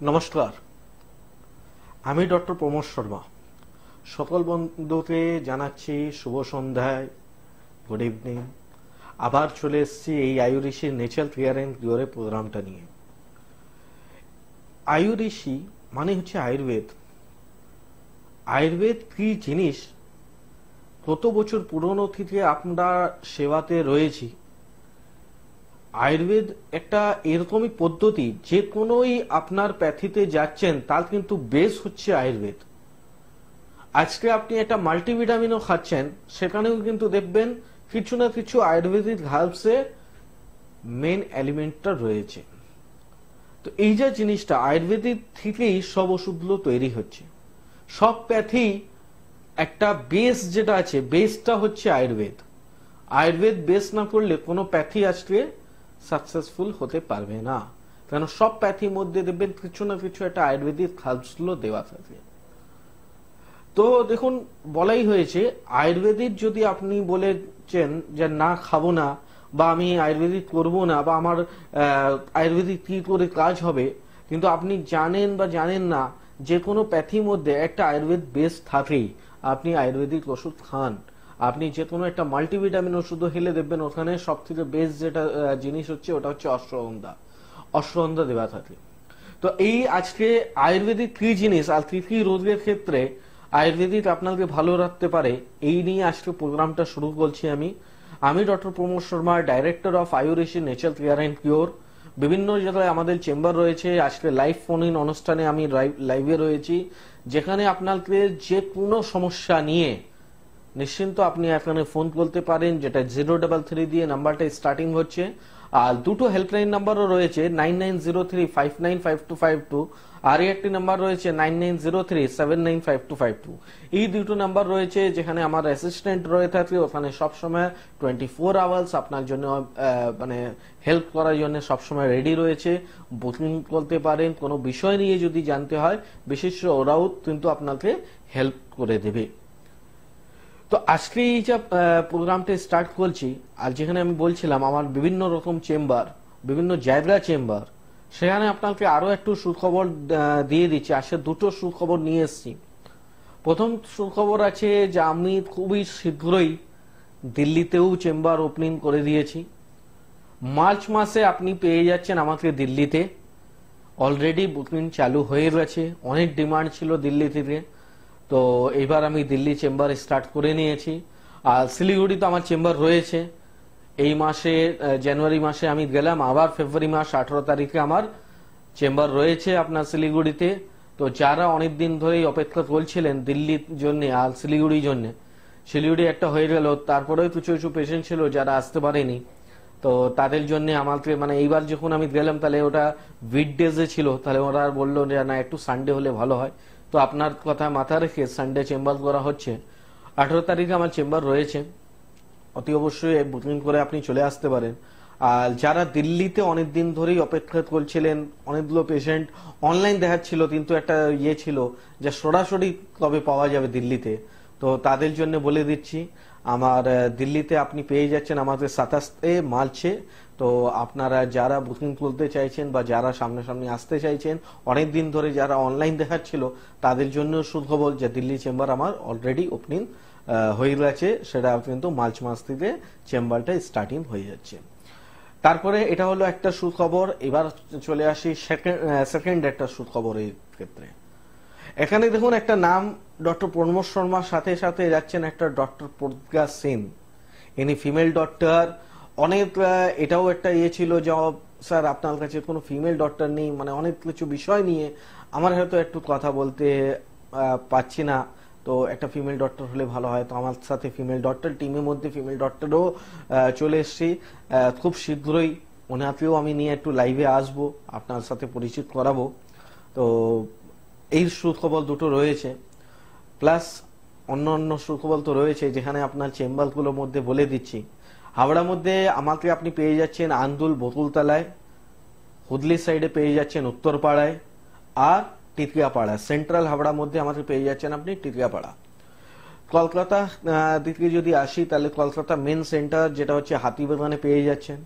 নমস্কার, আমি ডক্টর প্রমোদ শর্মা। সকল বন্ধুকে জানাচ্ছি শুভ সন্ধ্যায়, গুড ইভিনিং। আবার চলে এসেছি এই আয়ুঋষির নেচার কেয়ার এন্ড কিওরের প্রোগ্রামটা নিয়ে। আয়ুঋষি মানে হচ্ছে আয়ুর্বেদ। আয়ুর্বেদ কি জিনিস কত বছর পুরনো থেকে আমরা সেবাতে রয়েছি। আয়ুর্বেদ একটা এরকমই পদ্ধতি, যে কোনোই আপনার প্যাথিতে যাচ্ছেন তার কিন্তু বেস হচ্ছে আয়ুর্বেদ। আজকে আপনি একটা মাল্টিভিটামিনও খাচ্ছেন, সেখানেও কিন্তু দেখবেন কিছু না কিছু আয়ুর্বেদিক হার্বসে মেন এলিমেন্টটা রয়েছে। তো এই যে জিনিসটা আয়ুর্বেদিক থেকেই সব ওষুধগুলো তৈরি হচ্ছে। সব প্যাথি একটা বেস যেটা আছে, বেসটা হচ্ছে আয়ুর্বেদ। আয়ুর্বেদ বেস না করলে কোনো প্যাথি আজকে সাকসেসফুল হতে পারবে না, কারণ সব প্যাথির মধ্যে দেখবেন কিছু না কিছু একটা আয়ুর্বেদিক হার্বসগুলো দেওয়া থাকে। তো দেখুন, বলাই হয়েছে আয়ুর্বেদিক যদি আপনি বলেছেন যে না খাবো না, বা আমি আয়ুর্বেদিক করবো না, বা আমার আয়ুর্বেদিক কি করে কাজ হবে, কিন্তু আপনি জানেন বা জানেন না যে কোনো প্যাথির মধ্যে একটা আয়ুর্বেদ বেস থাকেই। আপনি আয়ুর্বেদিক ওষুধ খান, আপনি যে কোনো একটা মাল্টিভিটামিন ওষুধও খেলে দেখবেন ওখানে সব থেকে বেস যেটা জিনিস হচ্ছে ওটা হচ্ছে অশ্বগন্ধা। অশ্বগন্ধা দেওয়া থাকে। তো এই আজকে আয়ুর্বেদিক কি জিনিস আর কি কি রোগের ক্ষেত্রে আয়ুর্বেদিক আপনাকে ভালো রাখতে পারে, এই নিয়ে আজকে প্রোগ্রামটা শুরু করছি। আমি doctor Pramod Sharma, director of Ayurishi nature care and cure. বিভিন্ন জায়গায় আমাদের চেম্বার রয়েছে। আজকে লাইভ ফোন ইন অনুষ্ঠানে আমি লাইভে রয়েছি, যেখানে আপনাকে যে কোনো সমস্যা নিয়ে নিশ্চিন্ত আপনি এখানে ফোন করতে পারেন, যেটা 033 দিয়ে নাম্বারটা স্টার্টিং হচ্ছে। আর দুটো হেল্পলাইন নাম্বারও রয়েছে, 9903595252, আর একটি নাম্বার রয়েছে 9903795252। এই দুটো নাম্বার রয়েছে, যেখানে আমার অ্যাসিস্ট্যান্ট রয়ে থাকে। ওখানে সবসময় 24 আওয়ার্স আপনার জন্য মানে হেল্প করার জন্য সবসময় রেডি রয়েছে। বুকিং করতে পারেন, কোনো বিষয় নিয়ে যদি জানতে হয় বিশেষ ওরাও কিন্তু আপনাকে হেল্প করে দেবে। তো আজকে এই যে প্রোগ্রামটা স্টার্ট করছি, আর যেখানে আমি বলছিলাম আমার বিভিন্ন রকম চেম্বার, বিভিন্ন জায়গা চেম্বার, সেখানে আপনাকে আরো একটু সুখবর দিয়ে দিচ্ছি। আজকে দুটো সুখবর নিয়ে এসেছি। প্রথম সুখবর আছে যে আমি খুবই শীঘ্রই দিল্লিতেও চেম্বার ওপেনিং করে দিয়েছি। মার্চ মাসে আপনি পেয়ে যাচ্ছেন আমাকে দিল্লিতে। অলরেডি বুকিং চালু হয়ে গেছে, অনেক ডিমান্ড ছিল দিল্লি থেকে। তো এবার আমি দিল্লি চেম্বার স্টার্ট করে নিয়েছি। আর শিলিগুড়িতে আমার চেম্বার রয়েছে। এই মাসে জানুয়ারি মাসে আমি গেলাম, আবার ফেব্রুয়ারি মাস 18 তারিখে আমার চেম্বার রয়েছে আপনার শিলিগুড়িতে। তো যারা অনেকদিন ধরেই অপেক্ষা করছিলেন দিল্লির জন্য আর শিলিগুড়ির জন্য, শিলিগুড়ি একটা হয়ে গেল, তারপরেও কিছু কিছু পেশেন্ট ছিল যারা আসতে পারেনি। তো তাদের জন্য আমাকে মানে এইবার যখন আমি গেলাম, তাহলে ওটা উইকডেজে ছিল, তাহলে ওরা বললো যে না একটু সানডে হলে ভালো হয়। তো আপনার কথা মাথা রেখে সানডে চেম্বার করা হচ্ছে। 18 তারিখে আমার চেম্বার রয়েছে, অতি অবশ্যই বুকিং করে আপনি চলে আসতে পারেন। আর যারা দিল্লিতে অনেকদিন ধরেই অপেক্ষা করছিলেন, অনেকগুলো পেশেন্ট অনলাইন দেখাচ্ছিল, কিন্তু একটা ইয়ে ছিল যে সরাসরি কবে পাওয়া যাবে দিল্লিতে, তো তাদের জন্য বলে দিচ্ছি আমার দিল্লিতে আপনি পেয়ে যাচ্ছেন আমাদের 27 মার্চে। তো আপনারা যারা বুকিং করতে চাইছেন বা যারা সামনাসামনি আসতে চাইছেন, অনেকদিন ধরে যারা অনলাইন দেখাচ্ছিল, তাদের জন্য সুখবর যে দিল্লি চেম্বার আমার অলরেডি ওপেনিং হয়ে গেছে। সেটা কিন্তু মার্চ মাস থেকে চেম্বারটা স্টার্টিং হয়ে যাচ্ছে। তারপরে এটা হলো একটা সুখবর। এবার চলে আসি সেকেন্ড একটা সুখবর এই ক্ষেত্রে। এখানে দেখুন একটা নাম, ডক্টর প্রমোদ শর্মার সাথে সাথে যাচ্ছেন একটা ডক্টর প্রজ্ঞা সেন। ইনি ফিমেল ডক্টর। অনেক এটাও একটা ইয়ে ছিল যে স্যার আপনার কাছে কোনো ফিমেল ডক্টর নেই, মানে অনেক কিছু বিষয় নিয়ে আমার হয়তো একটু কথা বলতে পাচ্ছি না, তো একটা ফিমেল ডক্টর হলে ভালো হয়। তো আমার সাথে ফিমেল ডক্টর টিমের মধ্যে ফিমেল ডক্টরও চলে এসছি। খুব শীঘ্রই ওনাকেও আমি নিয়ে একটু লাইভে আসবো, আপনার সাথে পরিচিত করাবো। তো এই সুখবর দুটো রয়েছে, প্লাস অন্য অন্য সুখবর তো রয়েছে, যেখানে আপনার চেম্বারগুলোর মধ্যে বলে দিচ্ছি। হাওড়ার মধ্যে আমাকে আপনি পেয়ে যাচ্ছেন আন্দুল বকুলতলায়, হুদলি সাইডে পেয়ে যাচ্ছেন উত্তরপাড়ায়, আর টিকিয়াপাড়া। সেন্ট্রাল হাওড়ার মধ্যে আমাকে পেয়ে যাচ্ছেন আপনি টিকিয়াপাড়া। কলকাতা দিকে যদি আসি, তাহলে কলকাতা মেন সেন্টার যেটা হচ্ছে হাতিবাগানে পেয়ে যাচ্ছেন।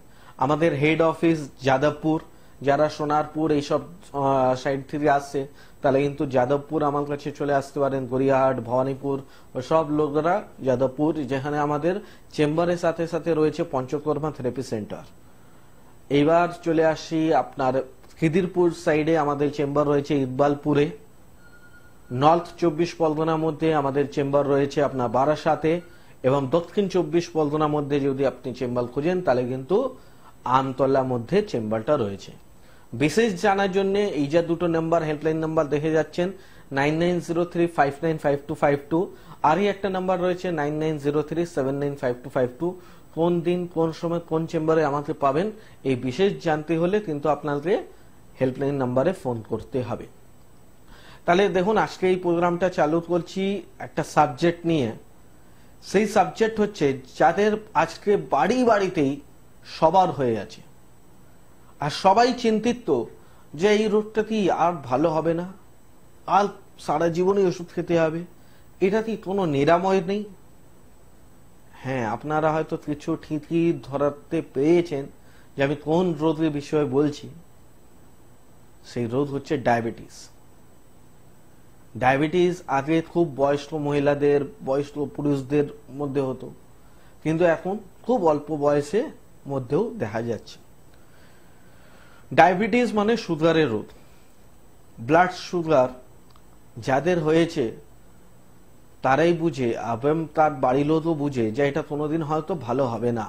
আমাদের হেড অফিস যাদবপুর, যারা সোনারপুর এইসব সাইড থেকে আসছে তাহলে কিন্তু যাদবপুর আমার কাছে চলে আসতে পারেন, গড়িয়াহাট, ভবানীপুর, সব লোকরা যাদবপুর, যেখানে আমাদের চেম্বারের সাথে সাথে রয়েছে পঞ্চকর্মা থেরাপি সেন্টার। এইবার চলে আসি আপনার খিদিরপুর সাইডে আমাদের চেম্বার রয়েছে ইকবালপুরে। নর্থ 24 পরগনার মধ্যে আমাদের চেম্বার রয়েছে আপনার বারাসাতে, এবং দক্ষিণ 24 পরগনার মধ্যে যদি আপনি চেম্বার খুঁজেন তাহলে কিন্তু আমতলার মধ্যে চেম্বারটা রয়েছে। বিশেষ জানার জন্য এই যে দুটো নাম্বার, হেল্পলাইন নাম্বার দেখে যাচ্ছেন 9903595252, আর একটা নাম্বার রয়েছে 9903795252। কোন দিন কোন সময় কোন চেম্বারে আমাকে পাবেন এই বিশেষ জানতে হলে কিন্তু আপনাকে হেল্পলাইন নাম্বারে ফোন করতে হবে। তাহলে দেখুন, আজকে এই প্রোগ্রামটা চালু করছি একটা সাবজেক্ট নিয়ে। সেই সাবজেক্ট হচ্ছে যাদের আজকে বাড়ি বাড়িতেই সবার হয়ে আছে, আর সবাই চিন্তিত যে এই রোগটা কি আর ভালো হবে না, আর সারা জীবনই ওষুধ খেতে হবে, এটা কি কোনো নিরাময় নেই। হ্যাঁ, আপনারা হয়তো কিছু ঠিকই ধরাতে পেরেছেন যে আমি কোন রোগের বিষয়ে বলছি। সেই রোগ হচ্ছে ডায়াবেটিস। ডায়াবেটিস আগে খুব বয়স্ক মহিলাদের, বয়স্ক পুরুষদের মধ্যে হতো, কিন্তু এখন খুব অল্প বয়সে মধ্যেও দেখা যাচ্ছে। ডায়াবেটিস মানে সুগারের রোগ। ব্লাড সুগার যাদের হয়েছে তারাই বুঝে, এবং তার বাড়ির লোকও বুঝে যে এটা কোনোদিন হয়তো ভালো হবে না,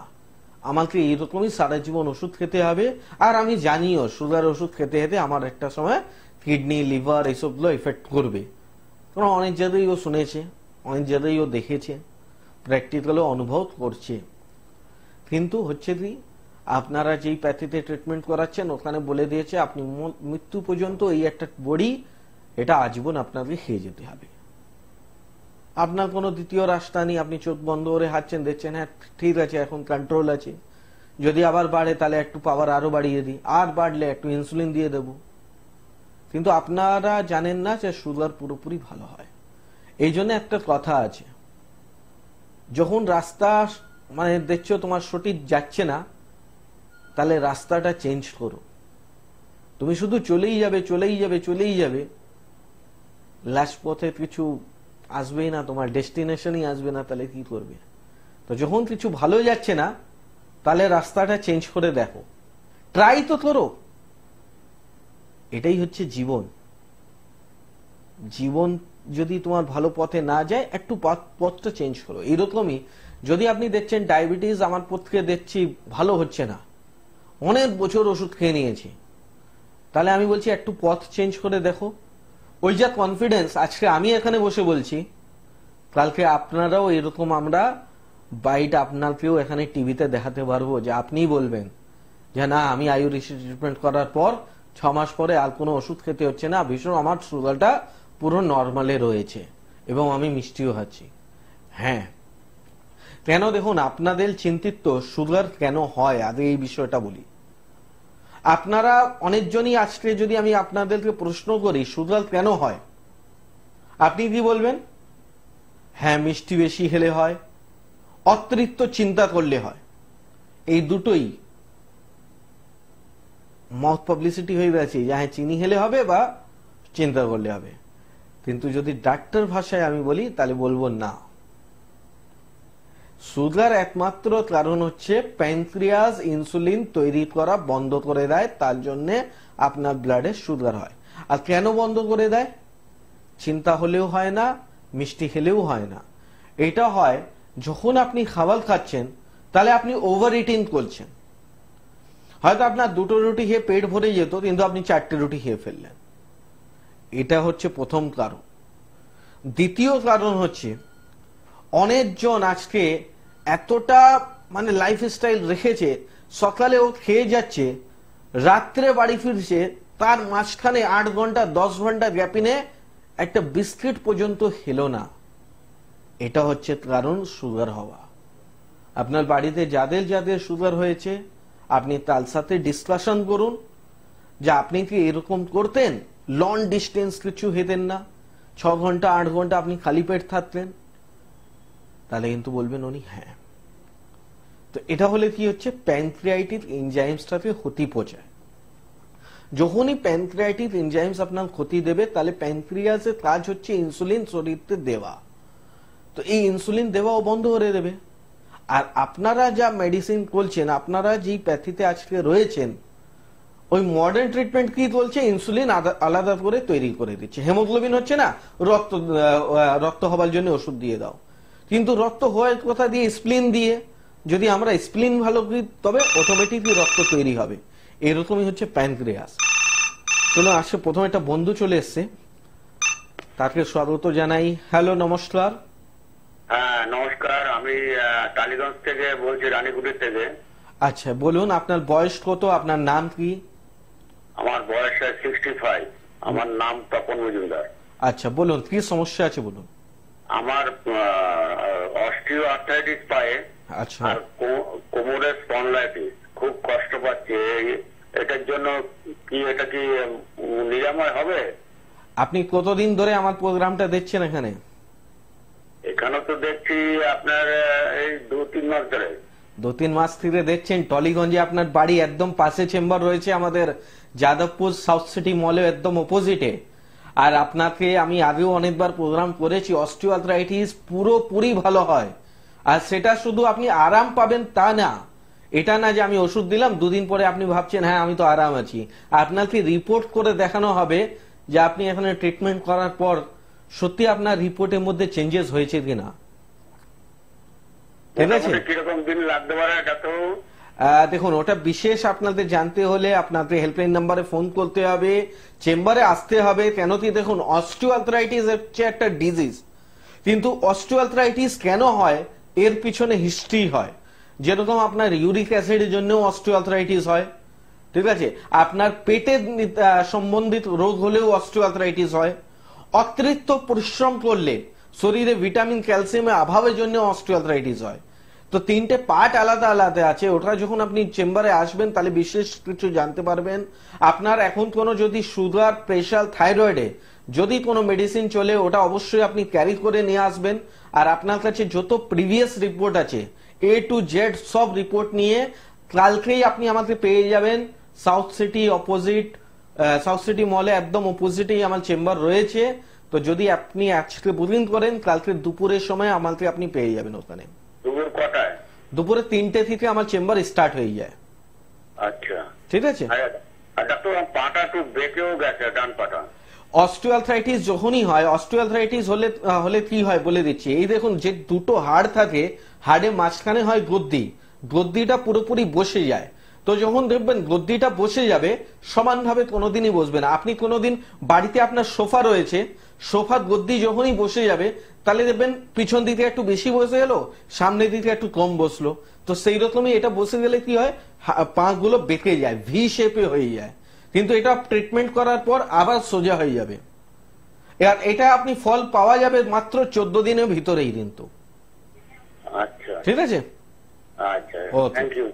আমাকে এইরকমই সারা জীবন ওষুধ খেতে হবে। আর আমি জানিও সুগার ওষুধ খেতে খেতে আমার একটা সময় কিডনি, লিভার এইসবগুলো এফেক্ট করবে, কারণ অনেক জায়গায় ও শুনেছে, অনেক জায়গায় ও দেখেছে, প্র্যাকটিক্যালও অনুভব করছে। কিন্তু হচ্ছে কি, আপনারা যেই প্যাথিতে ট্রিটমেন্ট করাচ্ছেন ওখানে বলে দিয়েছে আপনি মৃত্যু পর্যন্ত এই একটা বড়ি, এটা আজীবন আপনাকে খেয়ে যেতে হবে। আপনার কোনো দ্বিতীয় রাস্তা নেই, আপনি চোখ বন্ধ করে হাঁটছেন, দেখছেন হ্যাঁ ঠিক আছে এখন কন্ট্রোল আছে, যদি আবার বাড়ে তাহলে একটু পাওয়ার আরো বাড়িয়ে দিই, আর বাড়লে একটু ইনসুলিন দিয়ে দেব। কিন্তু আপনারা জানেন না যে সুগার পুরোপুরি ভালো হয়। এই জন্য একটা কথা আছে, যখন রাস্তা মানে দেখছো তোমার সঠিক যাচ্ছে না, তাহলে রাস্তাটা চেঞ্জ করো। তুমি শুধু চলেই যাবে চলেই যাবে চলেই যাবে, লাস্ট পথে কিছু আসবেই না, তোমার ডেস্টিনেশনই আসবে না, তাহলে কি করবে? তো যখন কিছু ভালো যাচ্ছে না তাহলে রাস্তাটা চেঞ্জ করে দেখো, ট্রাই তো করো। এটাই হচ্ছে জীবন। জীবন যদি তোমার ভালো পথে না যায়, একটু পথটা চেঞ্জ করো। এরকমই যদি আপনি দেখছেন ডায়াবেটিস আমার পথকে দেখছি ভালো হচ্ছে না, অনেক বছর ওষুধ খেয়ে নিয়েছি, তাহলে আমি বলছি একটু পথ চেঞ্জ করে দেখো। ওই যা কনফিডেন্স আজকে আমি এখানে বসে বলছি, কালকে আপনারাও এরকম, আমরা বাইট আপনাকেও এখানে টিভিতে দেখাতে পারবো, যে আপনিই বলবেন যে না আমি আয়ুর্বেদ ট্রিটমেন্ট করার পর 6 মাস পরে আর কোনো ওষুধ খেতে হচ্ছে না, ভীষণ আমার সুগারটা পুরো নর্মালে রয়েছে এবং আমি মিষ্টিও খাচ্ছি। হ্যাঁ, কেন দেখুন, আপনাদের চিন্তিত সুগার কেন হয় আগে এই বিষয়টা বলি। আপনারা অনেকজনই আজকে যদি আমি আপনাদেরকে প্রশ্ন করি সুগার কেন হয়, আপনি কি বলবেন? হ্যাঁ, মিষ্টি বেশি খেলে হয়, অতিরিক্ত চিন্তা করলে হয়। এই দুটোই মাউথ পাবলিসিটি হয়ে গেছে, হ্যাঁ চিনি খেলে হবে বা চিন্তা করলে হবে। কিন্তু যদি ডাক্তার ভাষায় আমি বলি তাহলে বলবো না, সুগার একমাত্র কারণ হচ্ছে প্যানক্রিয়াস ইনসুলিন তৈরি করা বন্ধ করে দেয়, তার জন্য আপনার ব্লাডে সুগার হয়। আর কেন বন্ধ করে দেয়? চিন্তা হলেও হয় না, মিষ্টি খেলেও হয় না। এটা হয় যখন আপনি খাবার খাচ্ছেন তাহলে আপনি ওভার ইটিং করছেন। হয়তো আপনার 2টো রুটি খেয়ে পেট ভরে যেত, কিন্তু আপনি 4টে রুটি খেয়ে ফেললেন। এটা হচ্ছে প্রথম কারণ। দ্বিতীয় কারণ হচ্ছে অনেকজন আজকে এতটা মানে লাইফস্টাইল রেখেছে, সকালে ও খেয়ে যাচ্ছে, রাত্রে বাড়ি ফিরছে, তার মাঝখানে 8 ঘন্টা 10 ঘন্টা গ্যাপিনে একটা বিস্কিট পর্যন্ত খেলো না। এটা হচ্ছে কারণ সুগার হওয়া। আপনার বাড়িতে যাদের যাদের সুগার হয়েছে আপনি তার সাথে ডিসকাশন করুন যে আপনি কি এরকম করতেন, লং ডিস্টেন্স কিছু হেঁটেন না, 6 ঘন্টা 8 ঘন্টা আপনি খালি পেট থাকতেন, তাহলে কিন্তু বলবেন উনি হ্যাঁ। তো এটা হলে কি হচ্ছে, প্যানক্রিয়াটিক এনজাইমসটাকে ক্ষতি পৌঁছায়। যখনই প্যানক্রিয়াটিস এনজাইমস আপনার ক্ষতি দেবে তাহলে প্যানক্রিয়াসের কাজ হচ্ছে ইনসুলিন শরীরতে দেওয়া, তো এই ইনসুলিন দেওয়াও বন্ধ করে দেবে। আর আপনারা যা মেডিসিন করছেন, আপনারা যেই প্যাথিতে আজকে রয়েছেন, ওই মডার্ন ট্রিটমেন্ট কি বলছে, ইনসুলিন আলাদা করে তৈরি করে দিচ্ছে। হেমোগ্লোবিন হচ্ছে না, রক্ত হবার জন্য ওষুধ দিয়ে দাও, কিন্তু রক্ত হয় কোথা দিয়ে? স্প্লিন দিয়ে। যদি আমরা স্প্লিন ভালো করি তবে অটোমেটিকলি রক্ত তৈরি হবে। এরকমই হচ্ছে প্যানক্রিয়াস। চলো আসে প্রথমে একটা বন্ধু চলে এসছে, তাকে স্বাগত জানাই। হ্যালো, নমস্কার। হ্যাঁ নমস্কার, আমি টালিগঞ্জ থেকে বলছি, রানীগুড়ি থেকে। আচ্ছা বলুন, আপনার বয়স কত, আপনার নাম কি? আমার বয়স 65। আমার নাম তপন মজুমদার। আচ্ছা বলুন, কি সমস্যা আছে বলুন। আমার অস্টিও আর্থ্রাইটিস পায়ে, আচ্ছা, আর কোমরে স্পন্ডলাইটিস, খুব কষ্ট পাচ্ছি। এটার জন্য এটা কি নিরাময় হবে? আপনি কতদিন ধরে আমার প্রোগ্রামটা দেখছেন এখানে? এখানে তো দেখছি আপনার এই 2-3 মাস ধরে। 2-3 মাস থেকে দেখছেন। টলিগঞ্জে আপনার বাড়ি, একদম পাশে চেম্বার রয়েছে আমাদের যাদবপুর সাউথ সিটি মলে একদম অপোজিটে। আর আপনাকে আমি আগেও অনেকবার প্রোগ্রাম করেছি, অস্টিওআর্থ্রাইটিস পুরোপুরি ভালো হয়। আর সেটা শুধু আপনি আরাম পাবেন তা না, এটা না যে আমি ওষুধ দিলাম 2 দিন পরে আপনি ভাবছেন হ্যাঁ আমি তো আরাম আছি। আপনাকে রিপোর্ট করে দেখানো হবে যে আপনি এখানে ট্রিটমেন্ট করার পর সত্যি আপনার রিপোর্টের মধ্যে চেঞ্জেস হয়েছে কিনা। ঠিক আছে, কিরকম দিন লাগতে পারে ডাক্তার? দেখুন, ওটা বিশেষ আপনাদের জানতে হলে আপনাদের হেল্পলাইন নাম্বারে ফোন করতে হবে, চেম্বারে আসতে হবে। কেন কি দেখুন, অস্টিওআর্থ্রাইটিস হচ্ছে একটা ডিজিজ, কিন্তু অস্টিওআর্থ্রাইটিস কেন হয় এর পিছনে হিস্ট্রি হয়। যেরকম আপনার ইউরিক অ্যাসিডের জন্য অস্টিওআর্থ্রাইটিস হয়, ঠিক আছে, আপনার পেটের সম্বন্ধিত রোগ হলেও অস্টিওআর্থ্রাইটিস হয়, অতিরিক্ত পরিশ্রম করলে শরীরে ভিটামিন ক্যালসিয়ামের অভাবের জন্য অস্টিওআর্থ্রাইটিস হয়। তো 3টে পার্ট আলাদা আলাদা আছে। ওটা যখন আপনি চেম্বারে আসবেন তাহলে বিশেষ কিছু জানতে পারবেন। আপনার এখন কোনো যদি সুগার, প্রেশার, থাইরয়েডে যদি কোনো মেডিসিন চলে, ওটা অবশ্যই আপনি ক্যারি করে নিয়ে আসবেন। আর আপনার কাছে যত প্রিভিয়াস রিপোর্ট আছে A to Z সব রিপোর্ট নিয়ে কালকেই আপনি আমাকে পেয়ে যাবেন সাউথ সিটি মলে একদম অপোজিটেই আমার চেম্বার রয়েছে। তো যদি আপনি আজকে বুকিং করেন, কালকে দুপুরের সময় আমাকে আপনি পেয়ে যাবেন ওখানে। দুপুর কটায়? দুপুরে 3টে থেকে আমার চেম্বার স্টার্ট হয়ে যায়। আচ্ছা ঠিক আছে। আর ডাক্তার পাটা একটু বেঁকেও গেছে, ডান পাটা। অস্টিওআর্থ্রাইটিস যখনই হয়, অস্টিওআর্থ্রাইটিস হলে কি হয় বলে দিচ্ছি। এই দেখুন, যে দুটো হাড় থাকে, হাড়ের মাঝখানে হয় গদ্দিটা পুরোপুরি বসে যায়। তো যখন দেখবেন গদ্দিটা বসে যাবে, সমানভাবে কোনোদিনই বসবে না। আপনি কোনোদিন বাড়িতে আপনার সোফা রয়েছে, সোফার গদ্দি যখনই বসে যাবে তাহলে দেখবেন পিছন দিকে একটু বেশি বসে গেল, সামনের দিকে একটু কম বসলো। তো সেই রকমই এটা বসে গেলে কি হয়, পা গুলো বেঁকে যায়, ভি শেপে হয়ে যায়। কিন্তু এটা ট্রিটমেন্ট করার পর আবার সোজা হয়ে যাবে। আর এটা আপনি ফল পাওয়া যাবে মাত্র 14 দিনের ভিতরেই কিন্তু। আচ্ছা ঠিক আছে। আচ্ছা, থ্যাংক ইউ।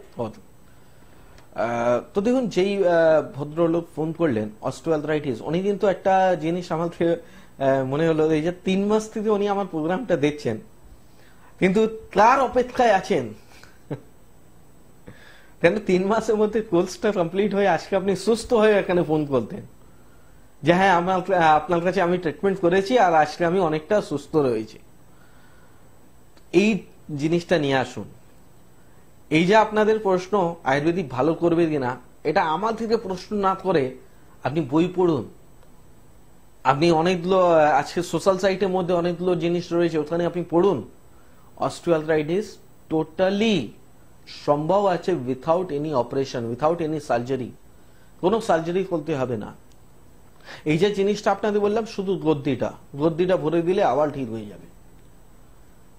তো দেখুন, যেই ভদ্রলোক ফোন করলেন অস্টিওআর্থ্রাইটিস, উনি কিন্তু একটা জিনিস আমাকে মনে হলো, এই যে 3 মাস থেকে উনি আমার প্রোগ্রামটা দেখছেন, কিন্তু কার অপেক্ষায় আছেন? কেন 3 মাসের মধ্যে কোর্সটা কমপ্লিট হয়ে আজকে আপনি সুস্থ হয়ে এখানে ফোন করতেন যে হ্যাঁ আপনার কাছে আমি ট্রিটমেন্ট করেছি আর আজকে আমি অনেকটা সুস্থ রয়েছি। এই জিনিসটা নিয়ে আসুন। এই যে আপনাদের প্রশ্ন আয়ুর্বেদিক ভালো করবে কিনা, এটা আমার থেকে প্রশ্ন না করে আপনি বই পড়ুন। আপনি অনেকগুলো আজকে সোশ্যাল সাইটের মধ্যে অনেকগুলো জিনিস রয়েছে, ওখানে আপনি পড়ুন। অস্টিওআর্থ্রাইটিস টোটালি সম্ভব আছে without any operation, without any surgery. কোনো সার্জারি করতে হবে না। এই যে জিনিসটা আপনাদের বললাম, শুধু গদ্দিটা ভরে দিলে আবার ঠিক হয়ে যাবে।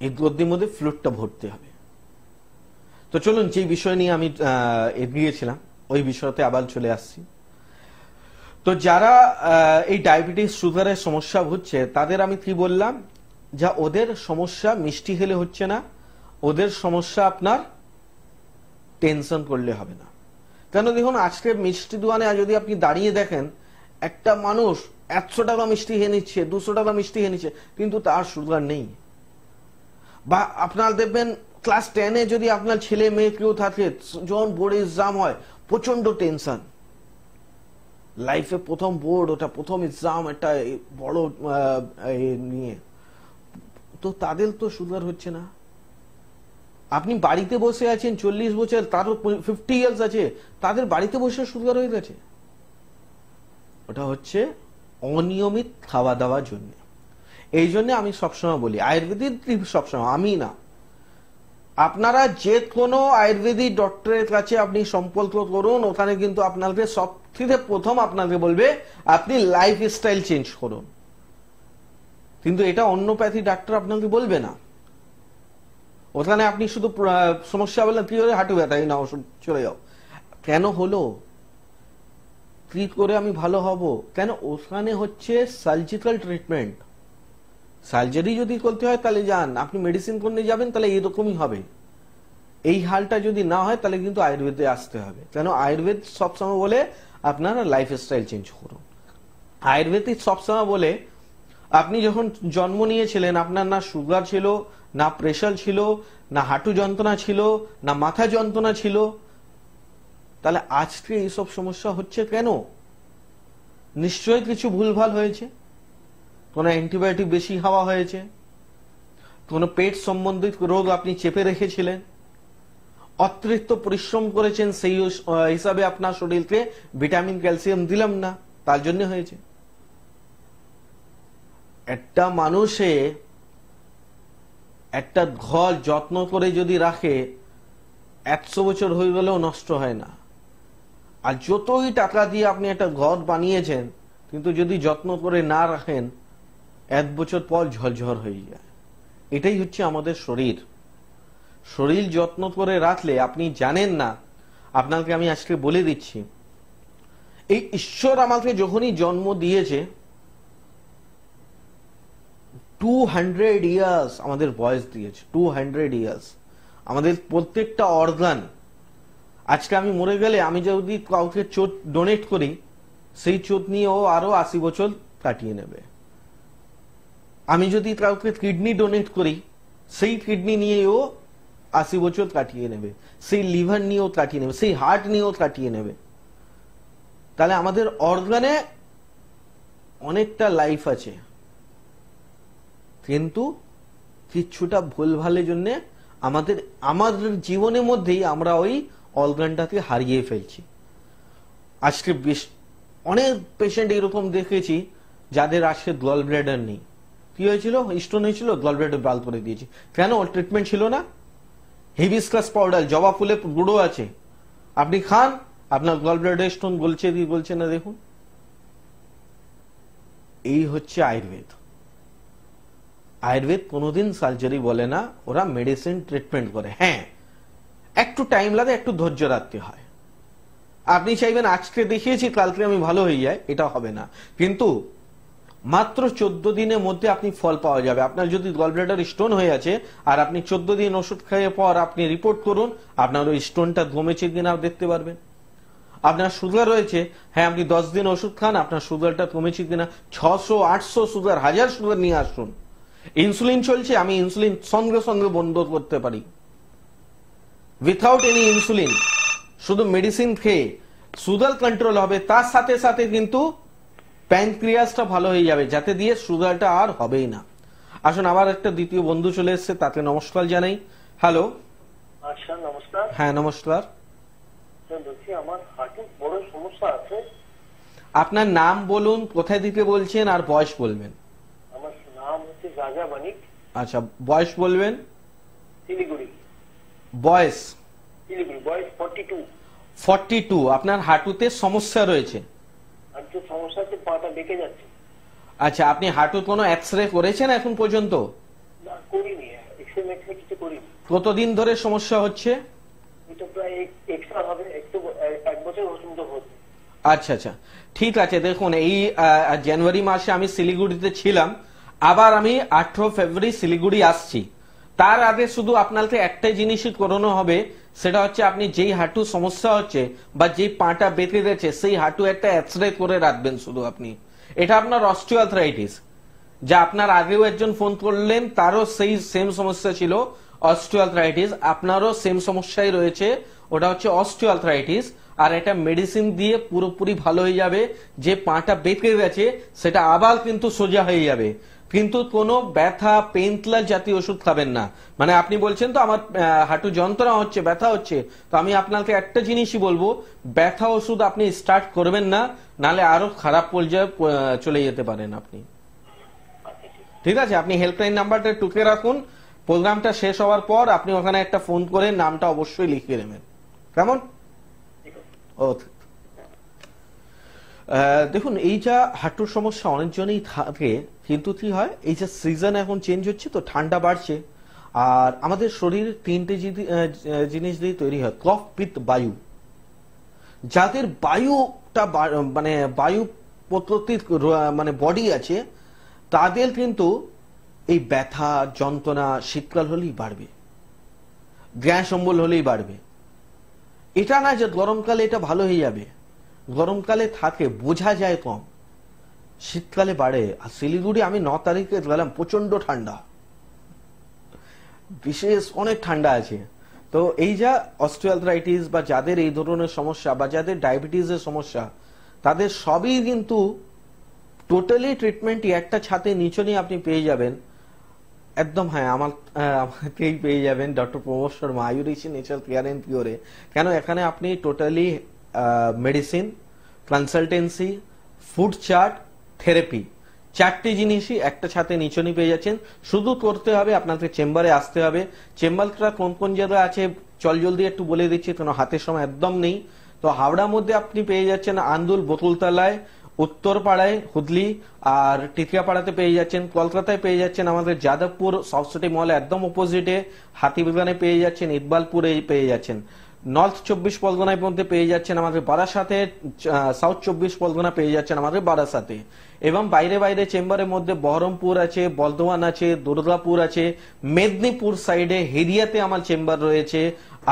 এই গদ্দির মধ্যে ফ্লুইডটা ভরতে হবে। তো চলুন, যে বিষয় নিয়ে আমি এগিয়েছিলাম ওই বিষয়তে আবার চলে আসছি। তো যারা এই ডায়াবেটিস, সুগারের সমস্যা হচ্ছে, তাদের আমি কি বললাম, যা ওদের সমস্যা মিষ্টি খেলে হচ্ছে না, ওদের সমস্যা আপনার টেনশন করলে হবে না। কেন দেখুন, আজকে মিষ্টি দোকানে যদি আপনি দাঁড়িয়ে দেখেন, একটা মানুষ 100 টাকা মিষ্টি খেয়ে নিচ্ছে, 200 টাকা মিষ্টি খেয়ে নিচ্ছে, কিন্তু তার সুগার নেই। বা আপনার দেখবেন ক্লাস 10-এ যদি আপনার ছেলে মেয়ে কেউ থাকে, যখন বোর্ড এক্সাম হয় প্রচন্ড টেনশন, লাইফে প্রথম বোর্ড, ওটা প্রথম এক্সাম, একটা বড় নিয়ে, তো তাদের তো সুগার হচ্ছে না। আপনি বাড়িতে বসে আছেন 40 বছর, তারও 50 ইয়ার্স আছে, তাদের বাড়িতে বসে সুগার হয়ে গেছে। ওটা হচ্ছে অনিয়মিত খাওয়া দাওয়ার জন্য। এই জন্য আমি সবসময় বলি আয়ুর্বেদিক, সবসময় আমি না, আপনারা যে কোনো আয়ুর্বেদিক ডক্টরের কাছে আপনি সম্পর্ক করুন, ওখানে কিন্তু আপনাকে সবথেকে প্রথম আপনাকে বলবে আপনি লাইফ স্টাইল চেঞ্জ করুন, কিন্তু এটা অন্যপ্যাথি ডাক্তার আপনাকে বলবে না। ওখানে আপনি শুধু সমস্যা বললেন কি হলে, হাঁটু ব্যথা, না ওষুধ চলে যাও। কেন হলো? ট্রিট করে আমি ভালো হব কেন? ওখানে হচ্ছে সার্জিক্যাল ট্রিটমেন্ট। সার্জারি যদি করতে হয় তাহলে যান, আপনি মেডিসিন করতে যাবেন তাহলে এরকমই হবে। এই হালটা যদি না হয় তাহলে কিন্তু আয়ুর্বেদে আসতে হবে। কেন? আয়ুর্বেদ সবসময় বলে আপনারা লাইফ স্টাইল চেঞ্জ করুন। আয়ুর্বেদিক সবসময় বলে আপনি যখন জন্ম নিয়েছিলেন আপনার না সুগার ছিল, না প্রেশার ছিল, না হাঁটু যন্ত্রণা ছিল, না মাথা যন্ত্রণা ছিল, তাহলে আজকে এইসব সমস্যা হচ্ছে কেন? নিশ্চয়ই কিছু ভুলভাল হয়েছে, কোন অ্যান্টিবায়োটিক বেশি খাওয়া হয়েছে, কোন পেট সম্বন্ধিত রোগ আপনি চেপে রেখেছিলেন, অতিরিক্ত পরিশ্রম করেছেন, সেই হিসাবে আপনার শরীরকে ভিটামিন ক্যালসিয়াম দিলাম না, তার জন্য হয়েছে। একটা মানুষে একটা ঘর যত্ন করে যদি রাখে 100 বছর হয়ে গেলেও নষ্ট হয় না। আর যতই টাকা দিয়ে আপনি একটা ঘর বানিয়েছেন, কিন্তু যদি যত্ন করে না রাখেন 1 বছর পর ঝরঝর হয়ে যায়। এটাই হচ্ছে আমাদের শরীর। শরীর যত্ন করে রাখলে আপনি জানেন না, আপনাকে আমি আজকে বলে দিচ্ছি, এই ঈশ্বর আমাকে যখনই জন্ম দিয়েছে 200 ইয়ার্স আমাদের বয়স দিয়েছে, 200 ইয়ার্স। আমাদের প্রত্যেকটা অর্গান, আজকে আমি মরে গেলে আমি যদি কাউকে চোট ডোনেট করি, সেই চোট নিয়ে ও আরো 80 বছর কাটিয়ে নেবে। আমি যদি কাউকে কিডনি ডোনেট করি, সেই কিডনি নিয়েও 80 বছর কাটিয়ে নেবে, সেই লিভার নিয়েও কাটিয়ে নেবে, সেই হার্ট নিয়েও কাটিয়ে নেবে। তাহলে আমাদের অর্গানে অনেকটা লাইফ আছে, কিন্তু কিছুটা ভুলভালের জন্য আমাদের জীবনের মধ্যেই আমরা ওই অর্গানটাকে হারিয়ে ফেলছি। আজকে অনেক পেশেন্ট এরকম দেখেছি যাদের আজকে গল ব্লাডার নেই। কি হয়েছিল? স্টোন হয়েছিল, গল ব্লাডার বাল করে দিয়েছি। কেন? ট্রিটমেন্ট ছিল না। হিবিস্কাস পাউডার, জবা ফুলের গুঁড়ো আছে, আপনি খান, আপনার গল ব্লাডার স্টোন বলছে না। দেখুন, এই হচ্ছে আয়ুর্বেদ। আয়ুর্বেদ কোনোদিন সার্জারি বলে না, ওরা মেডিসিন ট্রিটমেন্ট করে। হ্যাঁ, একটু টাইম লাগে, একটু ধৈর্য রাখতে হয়। আপনি চাইবেন আজকে দেখিয়েছি কালকে আমি ভালো হয়ে যায়, এটা হবে না। কিন্তু মাত্র 14 দিনের মধ্যে আপনি ফল পাওয়া যাবে। আপনার যদি গল ব্লাডার স্টোন হয়ে আছে আর আপনি 14 দিন ওষুধ খাইয়ে পর আপনি রিপোর্ট করুন, আপনার ওই স্টোনটা কমেছে কিনা দেখতে পারবেন। আপনার সুগার রয়েছে, হ্যাঁ, আপনি 10 দিন ওষুধ খান, আপনার সুগারটা কমেছে কিনা। 600, 800 সুগার, 1000 সুগার নিয়ে আসুন। ইনসুলিন চলছে, আমি ইনসুলিন সঙ্গে সঙ্গে বন্ধ করতে পারি উইথাউট এনি ইনসুলিন। শুধু মেডিসিন খেয়ে সুগার কন্ট্রোল হবে, তার সাথে সাথে কিন্তু প্যানক্রিয়াসটা ভালো হয়ে যাবে, যাতে দিয়ে সুগারটা আর হবেই না। আসুন, আবার একটা দ্বিতীয় বন্ধু চলে এসেছে, তাকে নমস্কার জানাই। হ্যালো। আচ্ছা, নমস্কার। হ্যাঁ, নমস্কার। বলছি আমার হার্টের বড় সমস্যা আছে। আপনার নাম বলুন, কোথায় থেকে বলছেন, আর বয়স বলবেন। আমার নাম হচ্ছে রাজা বানিক। আচ্ছা, বয়স বলবেন। শিলিগুড়ি। বয়স? শিলিগুড়ি, বয়স 42। 42। আপনার হাঁটুতে সমস্যা রয়েছে? হাঁটুতে সমস্যা আছে, পাটা বেঁকে যাচ্ছে। আচ্ছা, আপনি হাঁটুর কোনো এক্সরে করেছেন এখন পর্যন্ত? না, করিনি, এক্সরে কিছু করিনি। কতদিন ধরে সমস্যা হচ্ছে? এটা প্রায় এক্সট্রা হবে, একটু 1 বছর পর্যন্ত হচ্ছে। আচ্ছা আচ্ছা, ঠিক আছে। দেখুন, এই জানুয়ারি মাসে আমি শিলিগুড়িতে ছিলাম, আবার আমি 18 ফেব্রুয়ারি শিলিগুড়ি আসছি। তার আগে শুধু আপনাকে একটাই জিনিসই করানো হবে, সেটা হচ্ছে আপনি যেই হাঁটু সমস্যা হচ্ছে বা যেই পাটা বেঁকে গেছে, সেই হাঁটু একটা এক্সরে করে রাখবেন শুধু আপনি। এটা আপনার অস্টিওআর্থ্রাইটিস, যা আপনার আগেও একজন ফোন করলেন, তারও সেই সেম সমস্যা ছিল, অস্টিওআর্থ্রাইটিস। আপনারও সেম সমস্যাই রয়েছে, ওটা হচ্ছে অস্টিওআর্থ্রাইটিস। আর এটা মেডিসিন দিয়ে পুরোপুরি ভালো হয়ে যাবে। যে পাটা বেঁকে গেছে সেটা আবার কিন্তু সোজা হয়ে যাবে। কিন্তু কোনো ব্যথা পেন কিলার জাতীয় ওষুধ খাবেন না। মানে আপনি বলছেন তো আমার হাঁটু যন্ত্রণা হচ্ছে, ব্যথা হচ্ছে, তো আমি আপনাকে একটা জিনিসই বলবো, ব্যথা ওষুধ আপনি স্টার্ট করবেন না, নালে আরো খারাপ পর্যায়ে চলে যেতে পারেন আপনি। ঠিক আছে, আপনি হেল্পলাইন নাম্বারটা টুকে রাখুন। প্রোগ্রামটা শেষ হওয়ার পর আপনি ওখানে একটা ফোন করে নামটা অবশ্যই লিখিয়ে নেবেন, কেমন? ও দেখুন, এই যা হাঁটুর সমস্যা অনেকজনই থাকে, কিন্তু কি হয়, এই যে সিজন এখন চেঞ্জ হচ্ছে তো ঠান্ডা বাড়ছে, আর আমাদের শরীর তিনটে জিনিস দিয়ে তৈরি হয়, কফ, পিত্ত, বায়ু। যাদের বায়ুটা মানে বায়ু প্রকৃতির মানে বডি আছে, তাদের কিন্তু এই ব্যথা যন্ত্রণা শীতকাল হলেই বাড়বে, গ্যাস অম্বল হলেই বাড়বে। এটা না যে গরমকালে এটা ভালো হয়ে যাবে, গরমকালে থাকে, বোঝা যায় কম, শীতকালে বাড়ে। আর শিলিগুড়ি আমি 9 তারিখে গেলাম, প্রচন্ড ঠান্ডা, বিশেষ অনেক ঠান্ডা আছে। তো এই যা অস্টিওআর্থ্রাইটিস বা যাদের এই ধরনের সমস্যা বা যাদের ডায়াবেটিসের সমস্যা, তাদের সবই কিন্তু টোটালি ট্রিটমেন্ট একটা ছাতে নিচে নিয়ে আপনি পেয়ে যাবেন একদম। হ্যাঁ, আমাকেই পেয়ে যাবেন, doctor Pramod Sharma, Ayurishi natural care and কিওরে। কেন, এখানে আপনি totally medicine, consultancy, food chart, therapy, 4টে জিনিসই একটা ছাতে নিচনি পেয়ে যাচ্ছেন। শুধু করতে হবে আপনাকে চেম্বারে আসতে হবে। চেম্বারটা কোন কোন জায়গায় আছে চল জলদি একটু বলে দিচ্ছি, কারণ হাতের সময় একদম নেই। তো হাওড়ার মধ্যে আপনি পেয়ে যাচ্ছেন আন্দুল, বকুলতলায়, উত্তরপাড়ায়, হুদলি, আর টিকিয়াপাড়াতে পেয়ে যাচ্ছেন। কলকাতায় পেয়ে যাচ্ছেন আমাদের যাদবপুর সাউথ সিটি মল একদম অপোজিটে, হাতিবাগানে পেয়ে যাচ্ছেন, ইকবালপুরে পেয়ে যাচ্ছেন। নর্থ 24 পরগনার মধ্যে পেয়ে যাচ্ছেন আমাদের বারাসাতে, সাউথ 24 পরগনা পেয়ে যাচ্ছেন আমাদের বারাসাতে। এবং বাইরে বাইরে চেম্বারের মধ্যে বহরমপুর আছে, বর্ধমান আছে, দুর্গাপুর আছে, মেদিনীপুর সাইডে হেরিয়াতে আমার চেম্বার রয়েছে,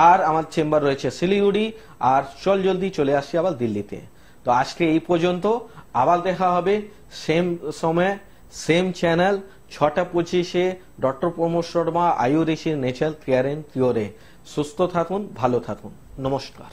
আর আমার চেম্বার রয়েছে শিলিগুড়ি। আর চল জলদি চলে আসছি আবার দিল্লিতে। তো আজকে এই পর্যন্ত, আবার দেখা হবে সেম সময় সেম চ্যানেল 6টা 25-এ doctor Pramod Sharma, Ayurishi natural care and কিওরে। সুস্থ থাকুন, ভালো থাকুন, নমস্কার।